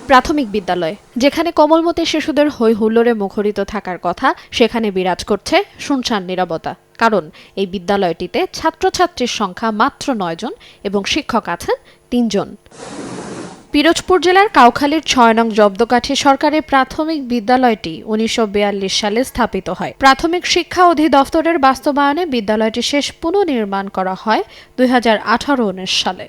প্রাথমিক বিদ্যালয় যেখানে কোমলমতি শিশুদের হৈ হুল্লোড়ে মুখরিত থাকার কথা, সেখানে বিরাজ করছে শুনশান নীরবতা। কারণ এই বিদ্যালয়টিতে ছাত্রছাত্রীর সংখ্যা মাত্র ৯ জন এবং শিক্ষক আছেন ৩ জন। পিরোজপুর জেলার কাউখালীর ৬ নং জব্দকাঠি সরকারি প্রাথমিক বিদ্যালয়টি ১৯৪২ সালে স্থাপিত হয়। প্রাথমিক শিক্ষা অধিদপ্তরের বাস্তবায়নে বিদ্যালয়টি শেষ পুনর্নির্মাণ করা হয় ২০১৮-১৯ সালে।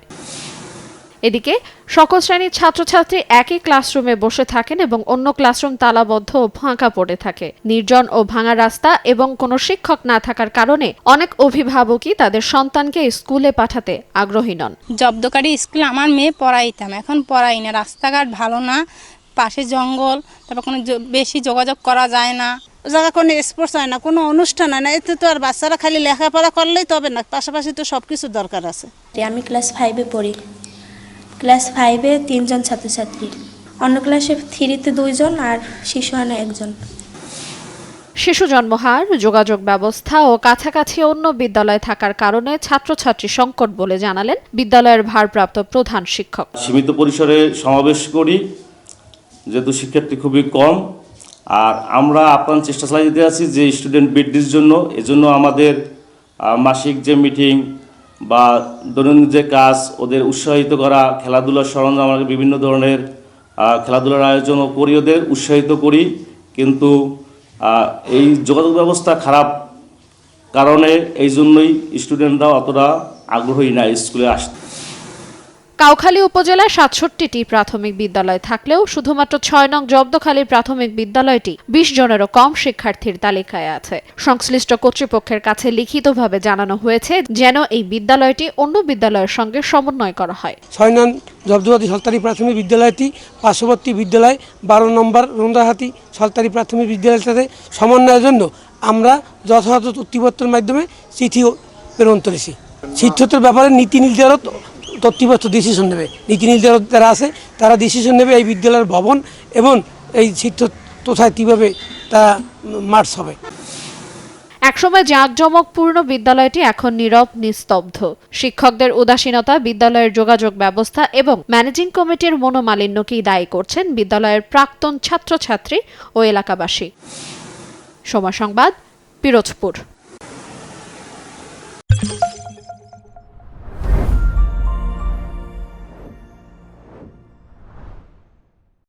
এদিকে সকল শ্রেণীর ছাত্রছাত্রী একই ক্লাসরুমে বসে থাকেন এবং অন্য ক্লাসরুম তালাবদ্ধ ও ফাঁকা পড়ে থাকে। নির্জন ও ভাঙা রাস্তা এবং কোনো শিক্ষক না থাকার কারণে অনেক অভিভাবকই তাদের সন্তানকে স্কুলে পাঠাতে আগ্রহী নন। জব্দকারী স্কুলে আমার মেয়ে পড়াইতাম, এখন পড়াই না। রাস্তাঘাট ভালো না, পাশে জঙ্গল, তারপর কোনো বেশি যোগাযোগ করা যায় না। জায়গা কোনো স্পোর্টস হয় না, কোনো অনুষ্ঠান হয় না। এতে তো আর বাচ্চারা খালি লেখাপড়া করলেই তবে না, পাশাপাশি তো সব কিছু দরকার আছে। আমি ক্লাস 5-এ পড়ি। ক্লাস 5-এ 3 জন ছাত্রছাত্রী, অন্য ক্লাসে 3-তে 2 জন আর শিশু আনা 1 জন। শিশু জন্মহার, যোগাযোগ ব্যবস্থা ও কাছাকাছি অন্য বিদ্যালয় থাকার কারণে ছাত্রছাত্রী সংকট বলে জানালেন বিদ্যালয়ের ভারপ্রাপ্ত প্রধান শিক্ষক। সীমিত পরিসরে সমাবেশ করি যেহেতু শিক্ষার্থী খুবই কম, আর আমরা আপ্রাণ চেষ্টা চালিয়ে যেতে আছি যে স্টুডেন্ট বৃদ্ধির জন্য। এজন্য আমাদের মাসিক যে মিটিং বা দৈনন্দিন যে কাজ, ওদের উৎসাহিত করা, খেলাধুলার সরঞ্জাম, আমরা বিভিন্ন ধরনের খেলাধুলার আয়োজনও করি, ওদের উৎসাহিত করি। কিন্তু এই যোগাযোগ ব্যবস্থা খারাপ কারণে এই জন্যই স্টুডেন্টরা অতটা আগ্রহী না স্কুলে আসতে। কাউখালী উপজেলায় ৬৭টি প্রাথমিক বিদ্যালয় থাকলেও শুধুমাত্র ৬ নং জব্দখালীর প্রাথমিক বিদ্যালয়টি ২০ জনেরও কম শিক্ষার্থীর তালিকায় আছে। সংশ্লিষ্ট কর্তৃপক্ষের কাছে লিখিতভাবে জানানো হয়েছে যেন এই বিদ্যালয়টি অন্য বিদ্যালয়ের সঙ্গে সমন্বয় করা হয়। ৬ নং জব্দখালী সরকারি প্রাথমিক বিদ্যালয়টি পার্শ্ববর্তী বিদ্যালয় ১২ নম্বর রোন্দাহাটি সরকারি প্রাথমিক বিদ্যালয়ের সাথে সমন্বয়ের জন্য আমরা যথাযথ তথ্যপত্রের মাধ্যমে চিঠি প্রেরণ করেছি। শিক্ষকদের ব্যাপারে নীতি নির্ধারক তথ্যপত্র ডিসিশন নেবে, নীতি নির্ধারক যারা আছে তারা ডিসিশন নেবে এই বিদ্যালয়ের ভবন এবং এই শিক্ষক কোথায় কীভাবে তা মার্চ হবে। একসময় জাঁকজমকপূর্ণ বিদ্যালয়টি এখন নীরব নিস্তব্ধ। শিক্ষকদের উদাসীনতা, বিদ্যালয়ের যোগাযোগ ব্যবস্থা এবং ম্যানেজিং কমিটির মনোমালিন্যকেই দায়ী করছেন বিদ্যালয়ের প্রাক্তন ছাত্রছাত্রী ও এলাকাবাসী। সময় সংবাদ, পিরোজপুর।